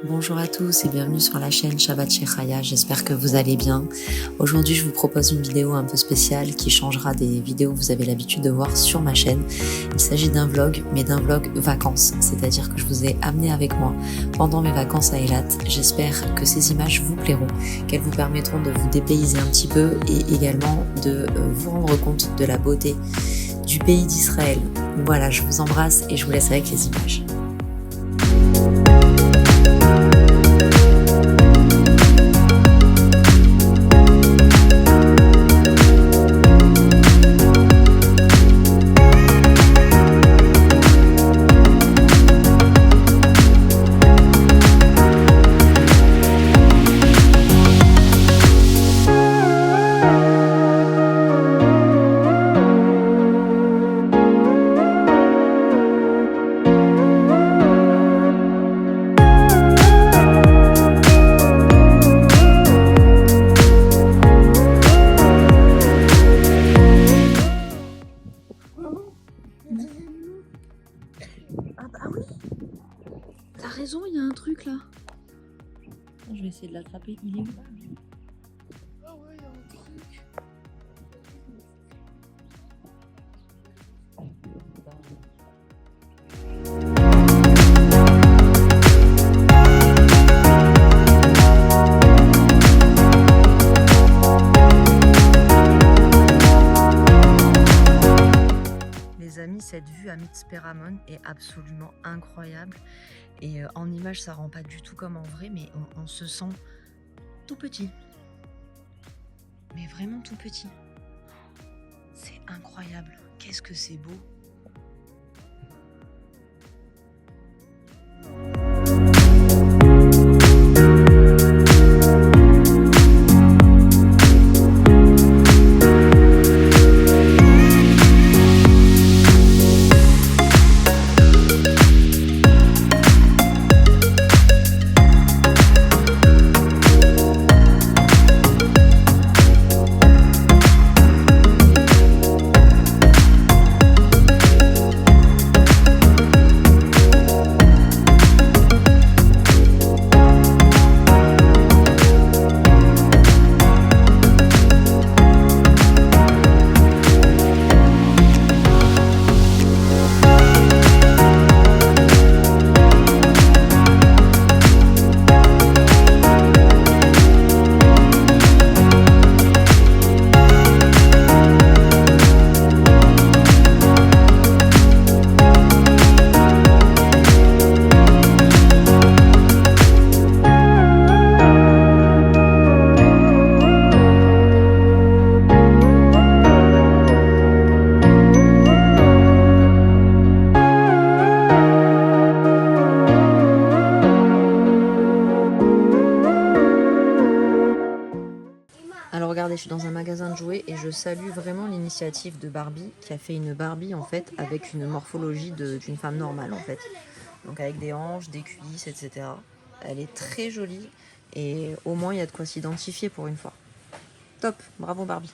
Bonjour à tous et bienvenue sur la chaîne Shabbat chez Chaya, j'espère que vous allez bien. Aujourd'hui je vous propose une vidéo un peu spéciale qui changera des vidéos que vous avez l'habitude de voir sur ma chaîne. Il s'agit d'un vlog, mais d'un vlog vacances, c'est-à-dire que je vous ai amené avec moi pendant mes vacances à Eilat. J'espère que ces images vous plairont, qu'elles vous permettront de vous dépayser un petit peu et également de vous rendre compte de la beauté du pays d'Israël. Voilà, je vous embrasse et je vous laisse avec les images. Ah oui, t'as raison, il y a un truc là. Je vais essayer de l'attraper, il est où? Ah ouais, il y a un truc. Les amis, cette vue à Mitzpe Ramon est absolument incroyable et en image ça rend pas du tout comme en vrai, mais on se sent tout petit, mais vraiment tout petit. C'est incroyable, qu'est-ce que c'est beau. Alors regardez, je suis dans un magasin de jouets et je salue vraiment l'initiative de Barbie qui a fait une Barbie en fait avec une morphologie d'une femme normale en fait. Donc avec des hanches, des cuisses, etc. Elle est très jolie et au moins il y a de quoi s'identifier pour une fois. Top, bravo Barbie.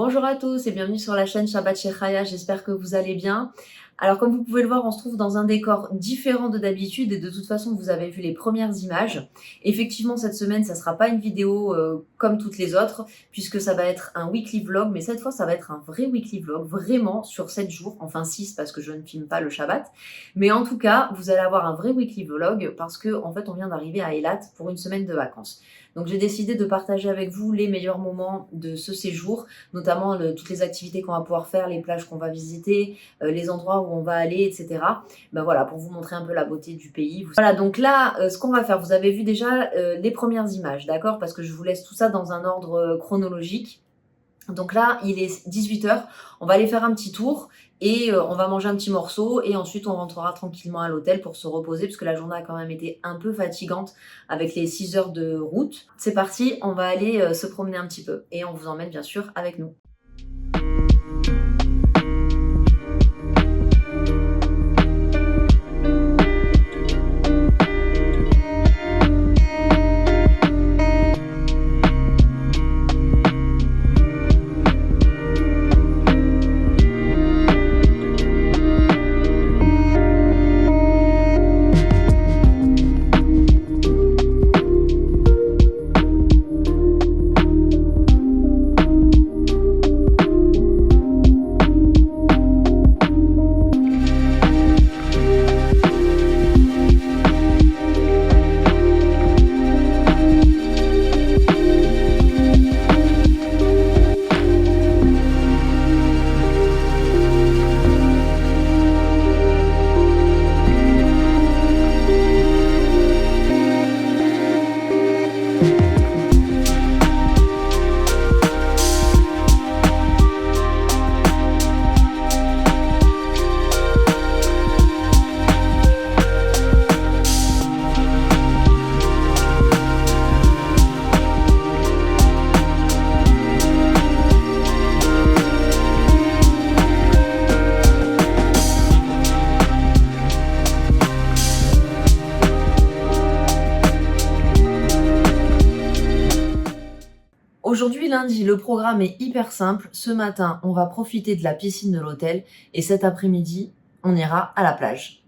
Bonjour à tous et bienvenue sur la chaîne Shabbat chez Chaya, j'espère que vous allez bien. Alors comme vous pouvez le voir, on se trouve dans un décor différent de d'habitude et de toute façon vous avez vu les premières images. Effectivement cette semaine ça sera pas une vidéo comme toutes les autres puisque ça va être un weekly vlog, mais cette fois ça va être un vrai weekly vlog, vraiment sur 7 jours, enfin 6 parce que je ne filme pas le Shabbat. Mais en tout cas vous allez avoir un vrai weekly vlog parce que en fait on vient d'arriver à Eilat pour une semaine de vacances. Donc j'ai décidé de partager avec vous les meilleurs moments de ce séjour, notamment toutes les activités qu'on va pouvoir faire, les plages qu'on va visiter, les endroits où on va aller, etc. Ben voilà, pour vous montrer un peu la beauté du pays. Voilà, donc là, ce qu'on va faire, vous avez vu déjà les premières images, d'accord? Parce que je vous laisse tout ça dans un ordre chronologique. Donc là, il est 18 h, on va aller faire un petit tour et on va manger un petit morceau et ensuite on rentrera tranquillement à l'hôtel pour se reposer parce que la journée a quand même été un peu fatigante avec les 6 heures de route. C'est parti, on va aller se promener un petit peu et on vous emmène bien sûr avec nous. Aujourd'hui lundi, le programme est hyper simple. Ce matin, on va profiter de la piscine de l'hôtel et cet après-midi, on ira à la plage.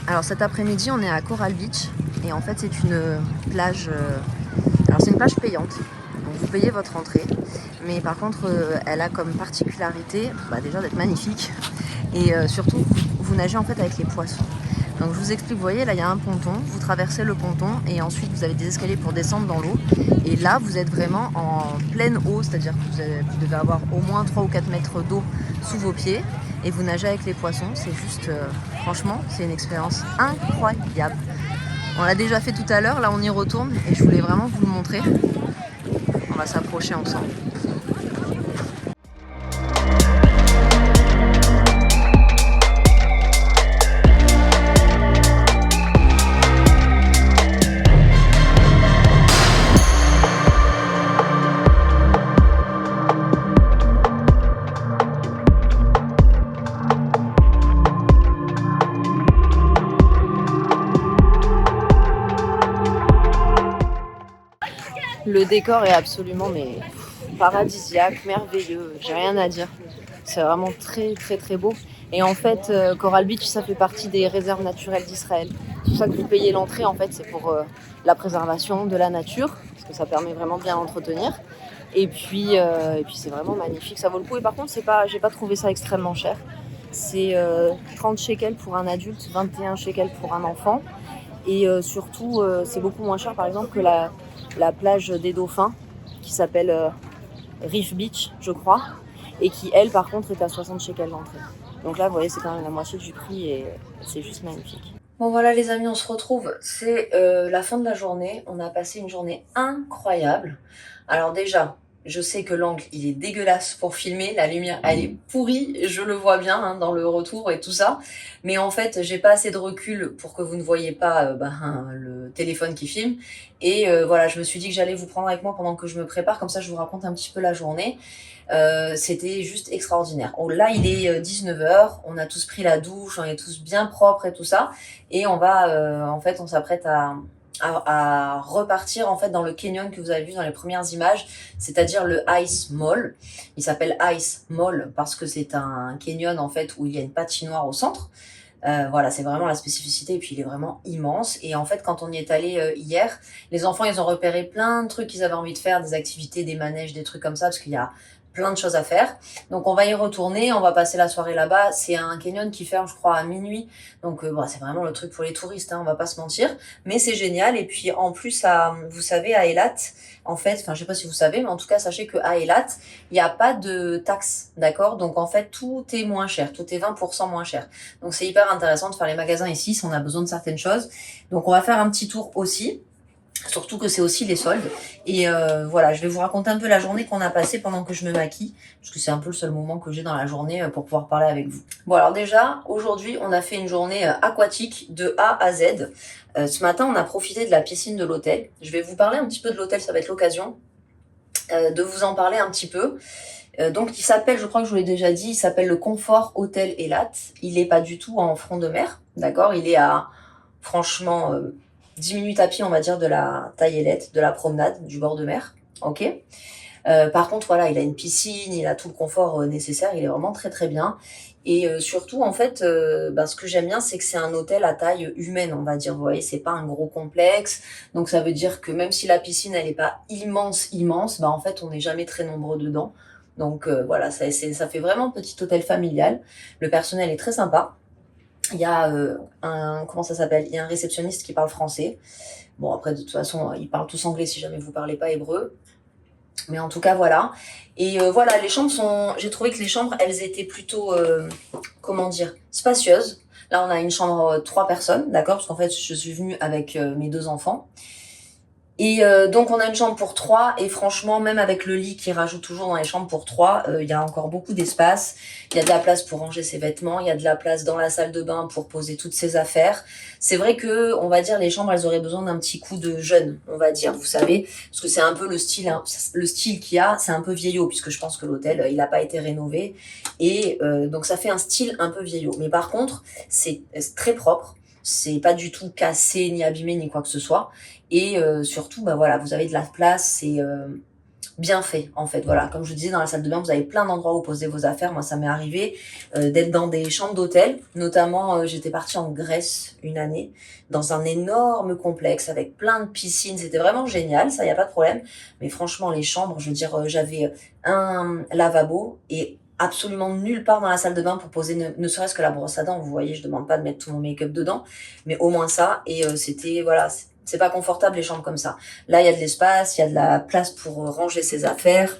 Alors cet après-midi on est à Coral Beach et en fait c'est une plage, alors c'est une plage payante, donc vous payez votre entrée, mais par contre elle a comme particularité déjà d'être magnifique et surtout vous nagez en fait avec les poissons. Donc je vous explique, vous voyez là il y a un ponton, vous traversez le ponton et ensuite vous avez des escaliers pour descendre dans l'eau et là vous êtes vraiment en pleine eau, c'est-à-dire que vous devez avoir au moins 3 ou 4 mètres d'eau sous vos pieds et vous nagez avec les poissons, c'est juste, franchement c'est une expérience incroyable. On l'a déjà fait tout à l'heure, là on y retourne et je voulais vraiment vous le montrer. On va s'approcher ensemble. Le décor est absolument paradisiaque, merveilleux, j'ai rien à dire. C'est vraiment très très très beau. Et en fait, Coral Beach, ça fait partie des réserves naturelles d'Israël. C'est pour ça que vous payez l'entrée, en fait, c'est pour la préservation de la nature, parce que ça permet vraiment de bien l'entretenir. Et puis c'est vraiment magnifique, ça vaut le coup. Et par contre, j'ai pas trouvé ça extrêmement cher. C'est 30 shekels pour un adulte, 21 shekels pour un enfant. Et surtout, c'est beaucoup moins cher, par exemple, que la plage des dauphins, qui s'appelle Reef Beach, je crois, et qui, elle, par contre, est à 60 shekels l'entrée. Donc là, vous voyez, c'est quand même la moitié du prix et c'est juste magnifique. Bon voilà les amis, on se retrouve, c'est la fin de la journée, on a passé une journée incroyable. Alors déjà, je sais que l'angle il est dégueulasse pour filmer, la lumière elle est pourrie, je le vois bien hein, dans le retour et tout ça, mais en fait j'ai pas assez de recul pour que vous ne voyez pas le téléphone qui filme, et voilà, je me suis dit que j'allais vous prendre avec moi pendant que je me prépare, comme ça je vous raconte un petit peu la journée. C'était juste extraordinaire. Oh, là, il est 19h, on a tous pris la douche, on est tous bien propres et tout ça, et on va, en fait, on s'apprête à repartir en fait dans le canyon que vous avez vu dans les premières images, c'est-à-dire le Ice Mall. Il s'appelle Ice Mall parce que c'est un canyon en fait où il y a une patinoire au centre. Voilà, c'est vraiment la spécificité, et puis il est vraiment immense. Et en fait, quand on y est allé hier, les enfants, ils ont repéré plein de trucs qu'ils avaient envie de faire, des activités, des manèges, des trucs comme ça, parce qu'il y a plein de choses à faire. Donc on va y retourner, on va passer la soirée là-bas. C'est un canyon qui ferme, je crois, à minuit. Donc c'est vraiment le truc pour les touristes, hein, on va pas se mentir. Mais c'est génial. Et puis en plus, vous savez, à Eilat, en fait, enfin je sais pas si vous savez, mais en tout cas, sachez qu'à Eilat, il n'y a pas de taxes, d'accord? Donc en fait, tout est moins cher, tout est 20% moins cher. Donc c'est hyper intéressant de faire les magasins ici si on a besoin de certaines choses. Donc on va faire un petit tour aussi. Surtout que c'est aussi les soldes. Et voilà, je vais vous raconter un peu la journée qu'on a passée pendant que je me maquille, parce que c'est un peu le seul moment que j'ai dans la journée pour pouvoir parler avec vous. Bon alors déjà, aujourd'hui, on a fait une journée aquatique de A à Z. Ce matin, on a profité de la piscine de l'hôtel. Je vais vous parler un petit peu de l'hôtel, ça va être l'occasion de vous en parler un petit peu. Donc il s'appelle, je crois que je vous l'ai déjà dit, il s'appelle le Confort Hôtel Eilat. Il est pas du tout en front de mer, d'accord? Il est à, franchement... 10 minutes à pied, on va dire, de la taillelette, de la promenade, du bord de mer. Ok. Par contre, voilà, il a une piscine, il a tout le confort nécessaire, il est vraiment très très bien. Et surtout, en fait, ce que j'aime bien, c'est que c'est un hôtel à taille humaine, on va dire. Vous voyez, c'est pas un gros complexe. Donc ça veut dire que même si la piscine, elle est pas immense, immense, en fait, on n'est jamais très nombreux dedans. Donc voilà, ça fait vraiment petit hôtel familial. Le personnel est très sympa. Il y a comment ça s'appelle? Il y a un réceptionniste qui parle français. Bon, après, de toute façon, ils parlent tous anglais si jamais vous parlez pas hébreu. Mais en tout cas, voilà. Et voilà, les chambres j'ai trouvé que les chambres, elles étaient plutôt, comment dire, spacieuses. Là, on a une chambre 3 personnes, d'accord? Parce qu'en fait, je suis venue avec mes 2 enfants. Et donc on a une chambre pour 3, et franchement, même avec le lit qui rajoute toujours dans les chambres pour 3, il y a encore beaucoup d'espace. Il y a de la place pour ranger ses vêtements, il y a de la place dans la salle de bain pour poser toutes ses affaires. C'est vrai que, on va dire, les chambres, elles auraient besoin d'un petit coup de jeune, on va dire, vous savez, parce que c'est un peu le style, hein, le style qu'il y a, c'est un peu vieillot, puisque je pense que l'hôtel, il n'a pas été rénové, et donc ça fait un style un peu vieillot. Mais par contre, c'est très propre. C'est pas du tout cassé, ni abîmé, ni quoi que ce soit. Et surtout, voilà, vous avez de la place, c'est bien fait, en fait. Voilà, comme je vous disais, dans la salle de bain, vous avez plein d'endroits où poser vos affaires. Moi, ça m'est arrivé d'être dans des chambres d'hôtel. Notamment, j'étais partie en Grèce une année, dans un énorme complexe avec plein de piscines. C'était vraiment génial, ça, y a pas de problème. Mais franchement, les chambres, je veux dire, j'avais un lavabo et absolument nulle part dans la salle de bain pour poser ne serait-ce que la brosse à dents. Vous voyez, je demande pas de mettre tout mon make-up dedans, mais au moins ça. Et c'était, voilà, c'est pas confortable les chambres comme ça. Là, il y a de l'espace, il y a de la place pour ranger ses affaires.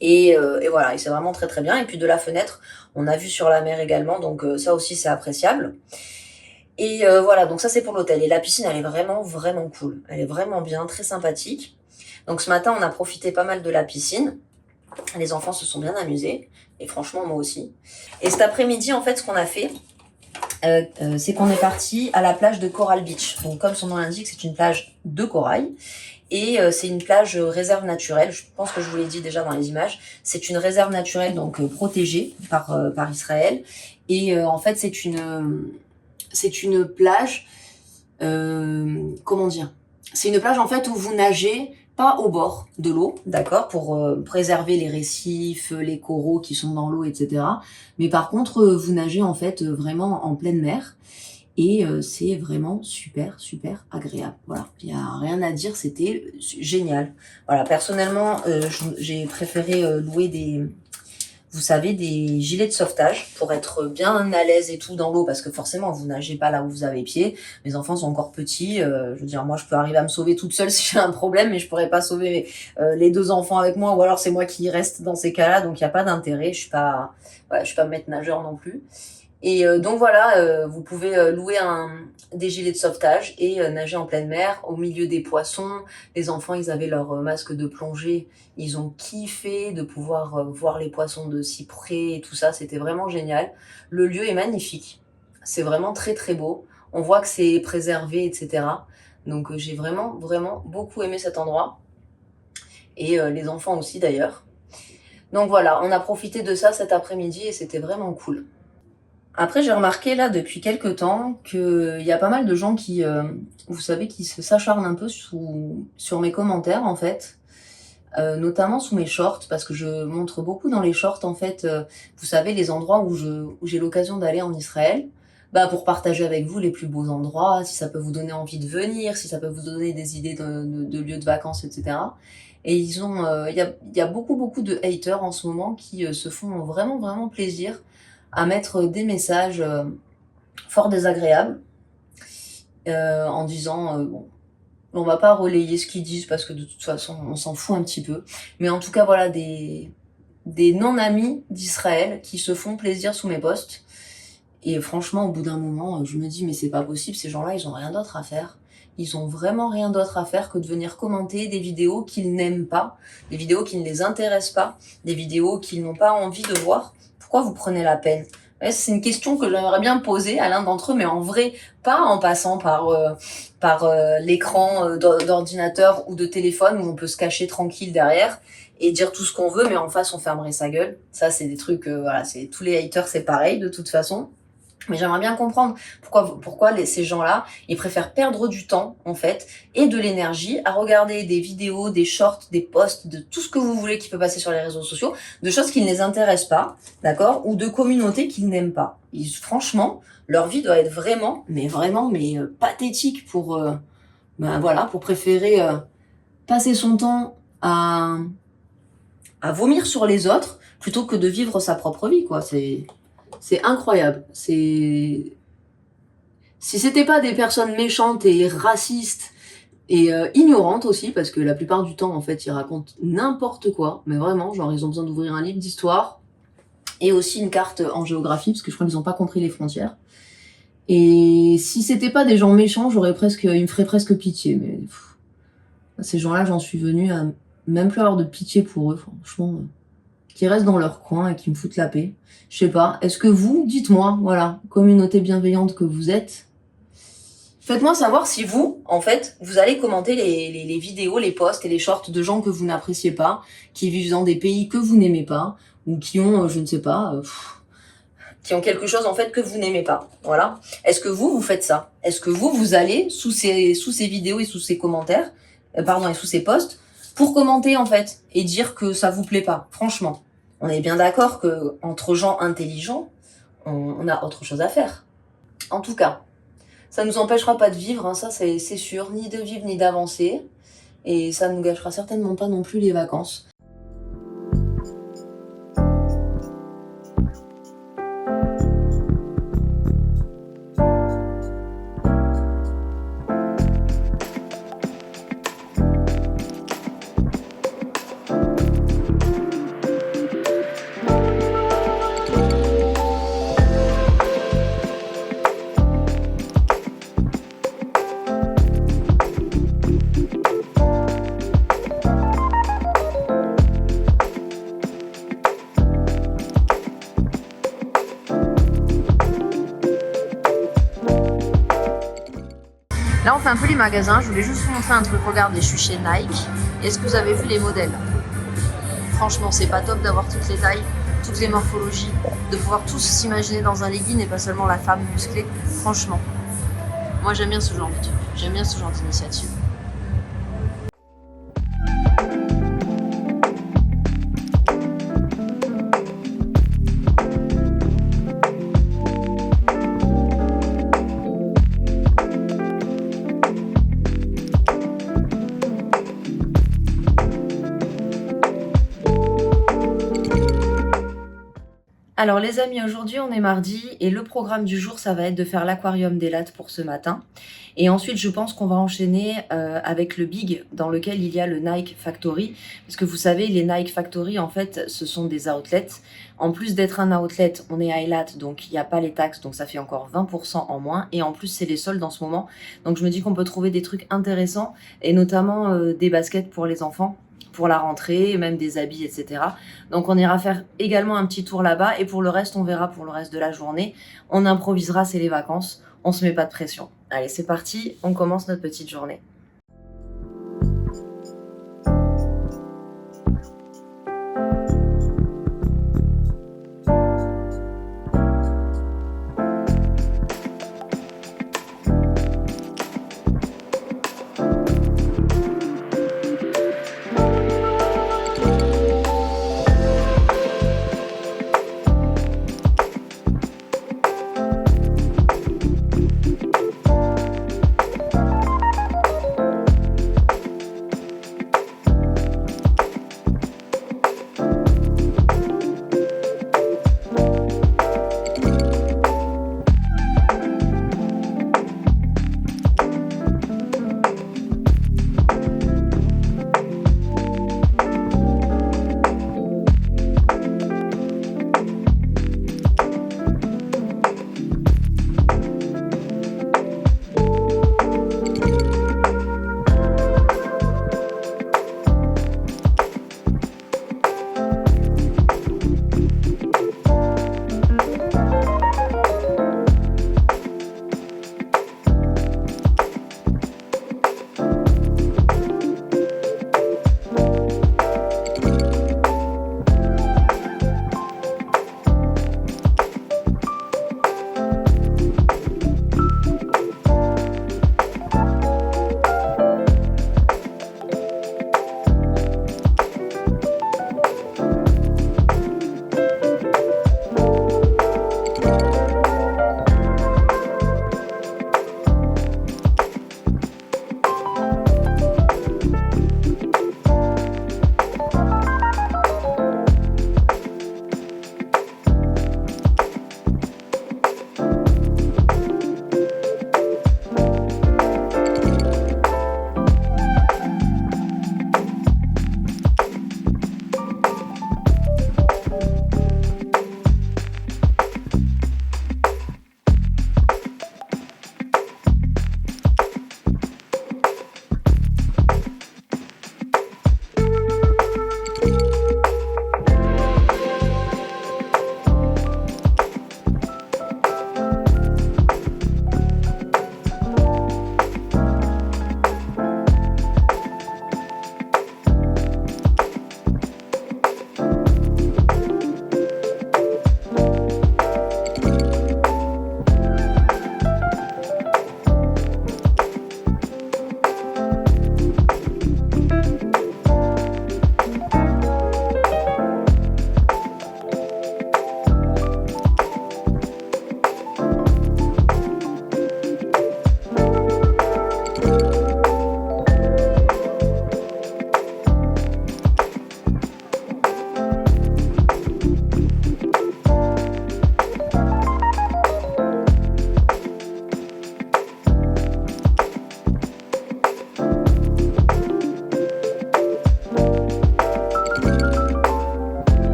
Et voilà, et c'est vraiment très très bien. Et puis de la fenêtre, on a vue sur la mer également, donc ça aussi c'est appréciable. Et voilà, donc ça c'est pour l'hôtel. Et la piscine, elle est vraiment vraiment cool. Elle est vraiment bien, très sympathique. Donc ce matin, on a profité pas mal de la piscine. Les enfants se sont bien amusés, et franchement moi aussi. Et cet après-midi, en fait, ce qu'on a fait, c'est qu'on est parti à la plage de Coral Beach. Donc comme son nom l'indique, c'est une plage de corail, et c'est une plage réserve naturelle. Je pense que je vous l'ai dit déjà dans les images. C'est une réserve naturelle, donc protégée par Israël. Et en fait, c'est une plage, comment dire, c'est une plage en fait où vous nagez pas au bord de l'eau, d'accord, pour préserver les récifs, les coraux qui sont dans l'eau, etc. Mais par contre, vous nagez en fait vraiment en pleine mer et c'est vraiment super, super agréable. Voilà, il n'y a rien à dire, c'était génial. Voilà, personnellement, j'ai préféré louer des... Vous savez, des gilets de sauvetage pour être bien à l'aise et tout dans l'eau, parce que forcément, vous nagez pas là où vous avez pied. Mes enfants sont encore petits. Je veux dire, moi, je peux arriver à me sauver toute seule si j'ai un problème, mais je pourrais pas sauver les 2 enfants avec moi, ou alors c'est moi qui reste dans ces cas-là, donc il n'y a pas d'intérêt. Je suis pas maître nageur non plus. Et donc voilà, vous pouvez louer des gilets de sauvetage et nager en pleine mer, au milieu des poissons. Les enfants, ils avaient leur masque de plongée. Ils ont kiffé de pouvoir voir les poissons de si près et tout ça. C'était vraiment génial. Le lieu est magnifique. C'est vraiment très très beau. On voit que c'est préservé, etc. Donc j'ai vraiment, vraiment beaucoup aimé cet endroit. Et les enfants aussi d'ailleurs. Donc voilà, on a profité de ça cet après-midi et c'était vraiment cool. Après, j'ai remarqué là depuis quelques temps qu'il y a pas mal de gens qui, vous savez, qui s'acharnent un peu sur mes commentaires en fait, notamment sous mes shorts, parce que je montre beaucoup dans les shorts en fait, vous savez, les endroits où j'ai l'occasion d'aller en Israël, bah pour partager avec vous les plus beaux endroits, si ça peut vous donner envie de venir, si ça peut vous donner des idées de lieux de vacances, etc. Et il y a beaucoup de haters en ce moment qui se font vraiment, vraiment plaisir à mettre des messages fort désagréables en disant bon, on va pas relayer ce qu'ils disent parce que de toute façon on s'en fout un petit peu, mais en tout cas voilà des non-amis d'Israël qui se font plaisir sous mes posts. Et franchement, au bout d'un moment, je me dis mais c'est pas possible, ces gens-là ils ont rien d'autre à faire. Ils ont vraiment rien d'autre à faire que de venir commenter des vidéos qu'ils n'aiment pas, des vidéos qui ne les intéressent pas, des vidéos qu'ils n'ont pas envie de voir. Pourquoi vous prenez la peine? C'est une question que j'aimerais bien poser à l'un d'entre eux, mais en vrai, pas en passant par l'écran d'ordinateur ou de téléphone où on peut se cacher tranquille derrière et dire tout ce qu'on veut, mais en face on fermerait sa gueule. Ça, c'est des trucs, voilà, c'est tous les haters, c'est pareil de toute façon. Mais j'aimerais bien comprendre pourquoi ces gens-là, ils préfèrent perdre du temps, en fait, et de l'énergie à regarder des vidéos, des shorts, des posts, de tout ce que vous voulez qui peut passer sur les réseaux sociaux, de choses qui ne les intéressent pas, d'accord, ou de communautés qu'ils n'aiment pas. Franchement, leur vie doit être vraiment, mais pathétique pour, voilà, pour préférer passer son temps à vomir sur les autres plutôt que de vivre sa propre vie, quoi. C'est incroyable. Si c'était pas des personnes méchantes et racistes et ignorantes aussi, parce que la plupart du temps, en fait, ils racontent n'importe quoi, mais vraiment, genre, ils ont besoin d'ouvrir un livre d'histoire et aussi une carte en géographie, parce que je crois qu'ils ont pas compris les frontières. Et si c'était pas des gens méchants, ils me feraient presque pitié, mais ces gens-là, j'en suis venue à même plus avoir de pitié pour eux, franchement. Qui restent dans leur coin et qui me foutent la paix. Je sais pas, est-ce que vous, dites-moi, voilà, communauté bienveillante que vous êtes, faites-moi savoir si vous, en fait, vous allez commenter les vidéos, les posts et les shorts de gens que vous n'appréciez pas, qui vivent dans des pays que vous n'aimez pas, ou qui ont, je ne sais pas, qui ont quelque chose, en fait, que vous n'aimez pas. Voilà. Est-ce que vous faites ça? Est-ce que vous allez, sous ces vidéos et sous ces commentaires, et sous ces posts, pour commenter, en fait, et dire que ça vous plaît pas? Franchement. On est bien d'accord que entre gens intelligents, on a autre chose à faire. En tout cas, ça nous empêchera pas de vivre, hein, ça c'est sûr, ni de vivre ni d'avancer. Et ça nous gâchera certainement pas non plus les vacances. Là, on fait un peu les magasins. Je voulais juste vous montrer un truc. Regardez, je suis chez Nike. Est-ce que vous avez vu les modèles? Franchement, c'est pas top d'avoir toutes les tailles, toutes les morphologies, de pouvoir tous s'imaginer dans un legging et pas seulement la femme musclée. Franchement, moi j'aime bien ce genre de truc. J'aime bien ce genre d'initiative. Alors les amis, aujourd'hui on est mardi et le programme du jour ça va être de faire l'aquarium des lattes pour ce matin. Et ensuite je pense qu'on va enchaîner avec le big dans lequel il y a le Nike Factory. Parce que vous savez, les Nike Factory en fait ce sont des outlets. En plus d'être un outlet, on est à Eilat donc il n'y a pas les taxes, donc ça fait encore 20% en moins. Et en plus c'est les soldes en ce moment. Donc je me dis qu'on peut trouver des trucs intéressants et notamment des baskets pour les enfants, pour la rentrée, même des habits, etc. Donc on ira faire également un petit tour là-bas et pour le reste, on verra pour le reste de la journée. On improvisera, c'est les vacances, on se met pas de pression. Allez, c'est parti, on commence notre petite journée.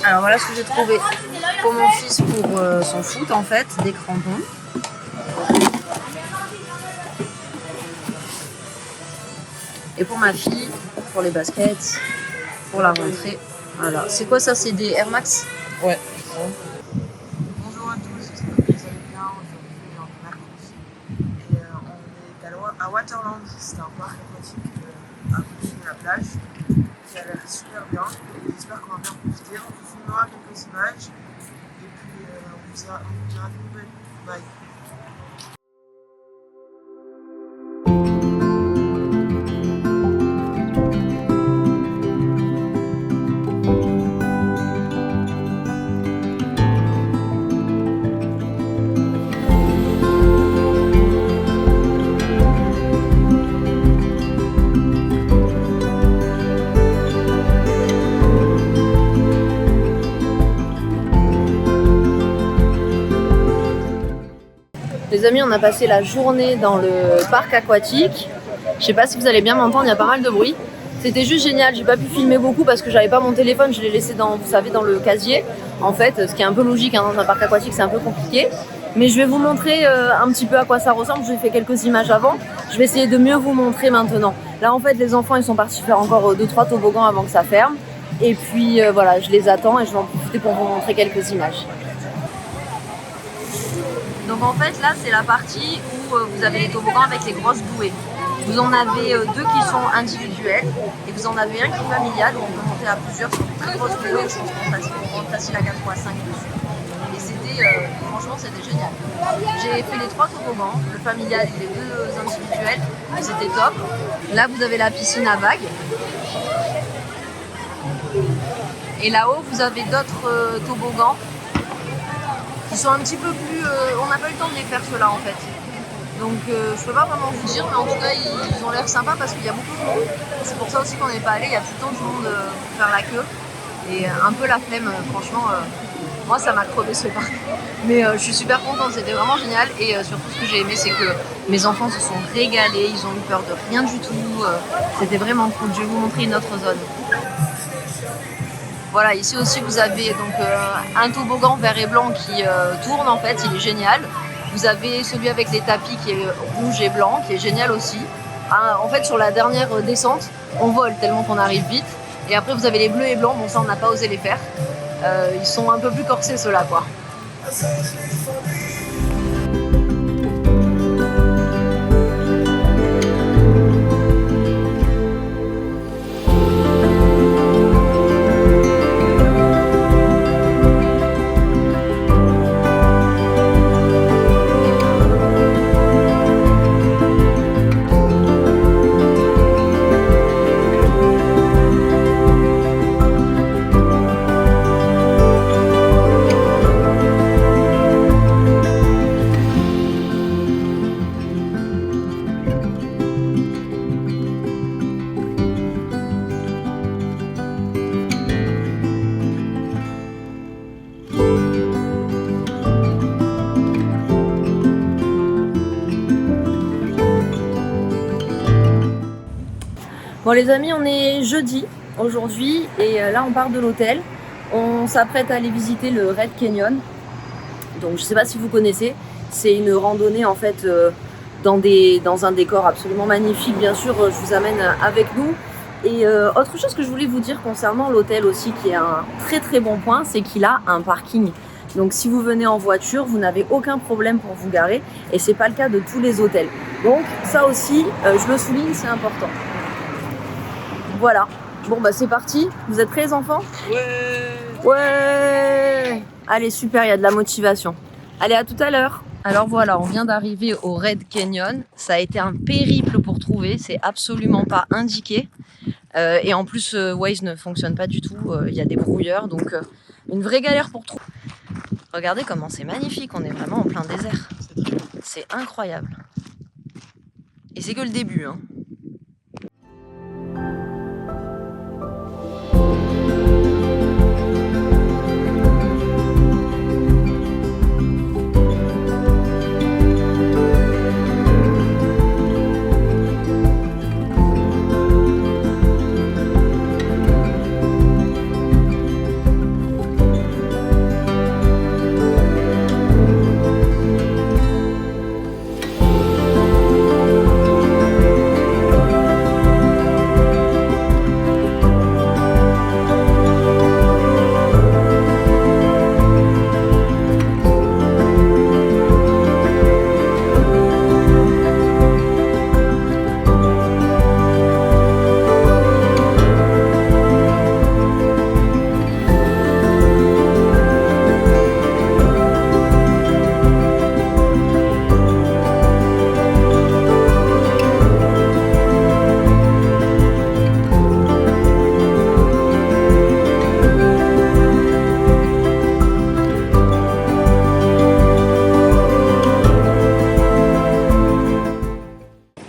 Alors voilà ce que j'ai trouvé pour mon fils pour son foot en fait, des crampons. Et pour ma fille, pour les baskets, pour la rentrée. Voilà. C'est quoi ça? C'est des Air Max? Ouais. Bonjour à tous, j'espère que vous allez bien. Aujourd'hui, on est mercredi et on est à Waterland. C'est un parc aquatique à côté de la plage qui a l'air super bien. Et j'espère qu'on va bien profiter. On vous filmera quelques images et puis on vous dira des nouvelles. Bye. Les amis, on a passé la journée dans le parc aquatique. Je sais pas si vous allez bien m'entendre, il y a pas mal de bruit. C'était juste génial, j'ai pas pu filmer beaucoup parce que j'avais pas mon téléphone, je l'ai laissé dans, vous savez, dans le casier. En fait, ce qui est un peu logique hein, dans un parc aquatique, c'est un peu compliqué. Mais je vais vous montrer un petit peu à quoi ça ressemble. J'ai fait quelques images avant. Je vais essayer de mieux vous montrer maintenant. Là, en fait, les enfants, ils sont partis faire encore 2-3 toboggans avant que ça ferme. Et puis voilà, je les attends et je vais en profiter pour vous montrer quelques images. Donc en fait, là, c'est la partie où vous avez les toboggans avec les grosses bouées. Vous en avez deux qui sont individuels et vous en avez un qui est familial où on peut monter à plusieurs sur de très grosses bouées. Je pense qu'on monte facile à 4 ou à 5 dessus. Et c'était, franchement, c'était génial. J'ai fait les 3 toboggans, le familial et les 2 individuels. Et c'était top. Là, vous avez la piscine à vagues. Et là-haut, vous avez d'autres toboggans qui sont un petit peu plus... on n'a pas eu le temps de les faire ceux-là en fait. Donc je peux pas vraiment vous dire, mais en tout cas ils ont l'air sympas parce qu'il y a beaucoup de monde. C'est pour ça aussi qu'on n'est pas allé, il y a tout le temps du monde pour faire la queue. Et un peu la flemme, franchement, moi ça m'a crevé ce parc. Mais je suis super contente, c'était vraiment génial. Et surtout ce que j'ai aimé, c'est que mes enfants se sont régalés, ils ont eu peur de rien du tout. C'était vraiment cool. Je vais vous montrer une autre zone. Voilà, ici aussi vous avez donc un toboggan vert et blanc qui tourne en fait, il est génial. Vous avez celui avec les tapis qui est rouge et blanc, qui est génial aussi. En fait, sur la dernière descente, on vole tellement qu'on arrive vite. Et après, vous avez les bleus et blancs. Bon, ça, on n'a pas osé les faire. Ils sont un peu plus corsés, ceux-là, quoi. Bon les amis, on est jeudi aujourd'hui et là on part de l'hôtel. On s'apprête à aller visiter le Red Canyon. Donc je sais pas si vous connaissez, c'est une randonnée en fait dans un décor absolument magnifique. Bien sûr, je vous amène avec nous. Et autre chose que je voulais vous dire concernant l'hôtel aussi, qui est un très très bon point, c'est qu'il a un parking. Donc si vous venez en voiture, vous n'avez aucun problème pour vous garer et c'est pas le cas de tous les hôtels. Donc ça aussi, je le souligne, c'est important. Voilà, bon bah c'est parti. Vous êtes prêts les enfants? Ouais. Allez super, il y a de la motivation. Allez, à tout à l'heure. Alors voilà, on vient d'arriver au Red Canyon. Ça a été un périple pour trouver, c'est absolument pas indiqué. Et en plus, Waze ne fonctionne pas du tout, il y a des brouilleurs, donc une vraie galère pour trouver. Regardez comment c'est magnifique, on est vraiment en plein désert. C'est incroyable. Et c'est que le début, hein.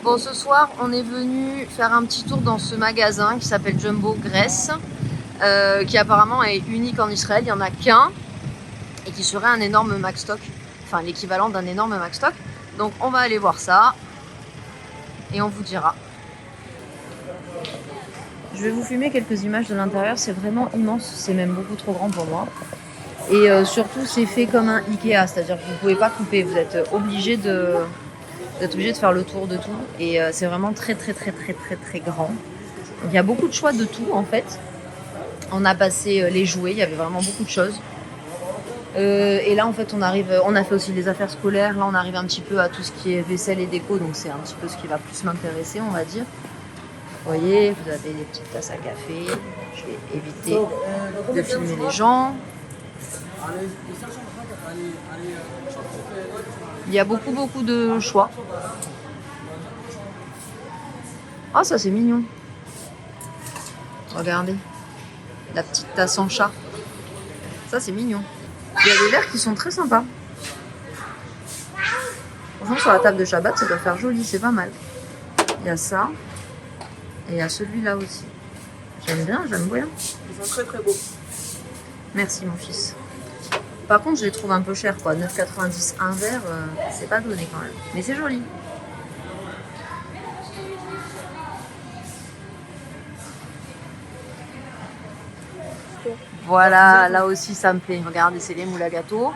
Bon, ce soir, on est venu faire un petit tour dans ce magasin qui s'appelle Jumbo Grace, qui apparemment est unique en Israël. Il n'y en a qu'un et qui serait un énorme Macstock, enfin l'équivalent d'un énorme Macstock. Donc on va aller voir ça et on vous dira. Je vais vous filmer quelques images de l'intérieur, c'est vraiment immense, c'est même beaucoup trop grand pour moi. Et surtout c'est fait comme un Ikea, c'est-à-dire que vous ne pouvez pas couper, vous êtes obligé de faire le tour de tout. Et c'est vraiment très grand. Donc, il y a beaucoup de choix de tout en fait. On a passé les jouets, il y avait vraiment beaucoup de choses. Et là en fait on a fait aussi les affaires scolaires, là on arrive un petit peu à tout ce qui est vaisselle et déco, donc c'est un petit peu ce qui va plus m'intéresser on va dire. Vous voyez, vous avez des petites tasses à café, je vais éviter de filmer les gens. Il y a beaucoup de choix. Ah ça c'est mignon. Regardez, la petite tasse en chat. Ça c'est mignon. Il y a des verres qui sont très sympas. Franchement, sur la table de Shabbat, ça doit faire joli, c'est pas mal. Il y a ça. Et il y a celui-là aussi. J'aime bien. Ils sont très beaux. Merci mon fils. Par contre, je les trouve un peu chers, quoi. 9,90 un verre, c'est pas donné quand même. Mais c'est joli. Voilà, là aussi ça me plaît. Regardez, c'est les moules à gâteau.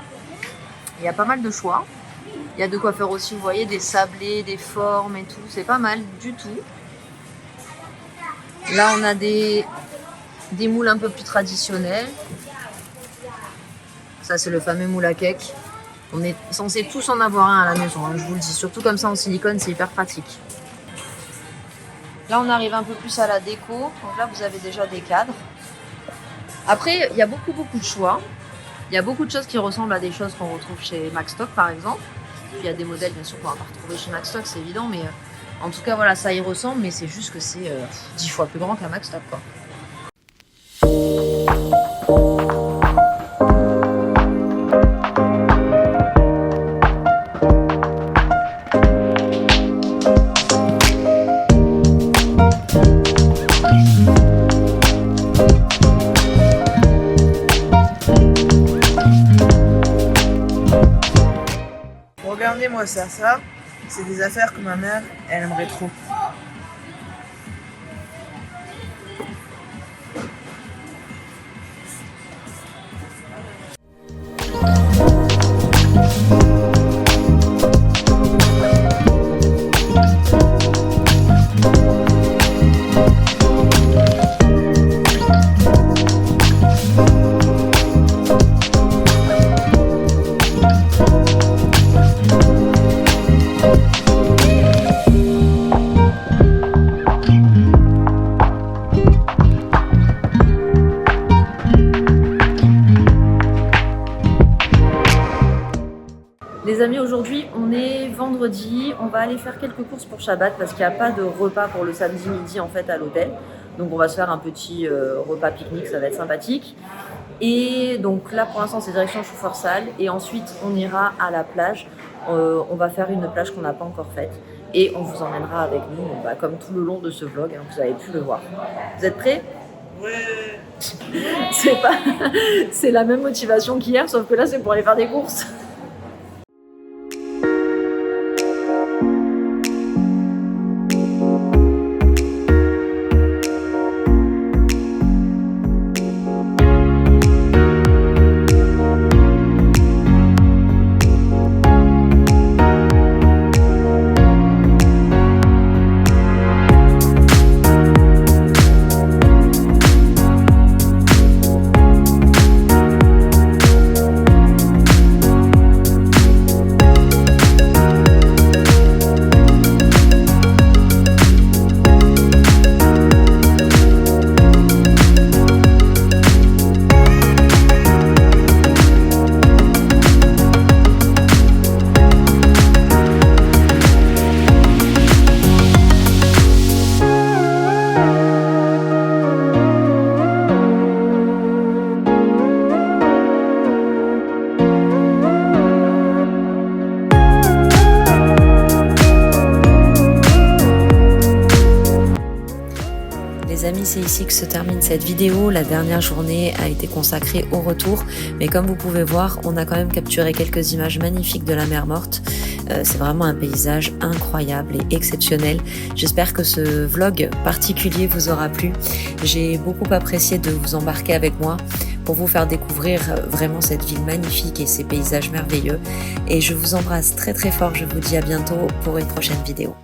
Il y a pas mal de choix. Il y a de quoi faire aussi, vous voyez, des sablés, des formes et tout. C'est pas mal du tout. Là, on a des moules un peu plus traditionnels. Ça, c'est le fameux moule à cake. On est censé tous en avoir un à la maison, hein, je vous le dis. Surtout comme ça en silicone, c'est hyper pratique. Là, on arrive un peu plus à la déco. Donc là, vous avez déjà des cadres. Après, il y a beaucoup de choix. Il y a beaucoup de choses qui ressemblent à des choses qu'on retrouve chez Maxstock, par exemple. Il y a des modèles, bien sûr, qu'on va pas retrouver chez Maxstock, c'est évident. Mais en tout cas, voilà, ça y ressemble. Mais c'est juste que c'est 10 fois plus grand qu'un Maxstock, quoi. Regardez-moi ça, c'est des affaires que ma mère, elle aimerait trop. Les amis, aujourd'hui on est vendredi, on va aller faire quelques courses pour Shabbat parce qu'il n'y a pas de repas pour le samedi midi en fait à l'hôtel. Donc on va se faire un petit repas pique-nique, ça va être sympathique. Et donc là pour l'instant c'est direction Chouforsal et ensuite on ira à la plage. On va faire une plage qu'on n'a pas encore faite et on vous emmènera avec nous, comme tout le long de ce vlog, hein, vous avez pu le voir. Vous êtes prêts ? Ouais. C'est la même motivation qu'hier sauf que là c'est pour aller faire des courses. amis, c'est ici que se termine cette vidéo. La dernière journée a été consacrée au retour, mais comme vous pouvez voir, on a quand même capturé quelques images magnifiques de la mer Morte. C'est vraiment un paysage incroyable et exceptionnel. J'espère que ce vlog particulier vous aura plu. J'ai beaucoup apprécié de vous embarquer avec moi pour vous faire découvrir vraiment cette ville magnifique et ces paysages merveilleux. Et je vous embrasse très très fort, je vous dis à bientôt pour une prochaine vidéo.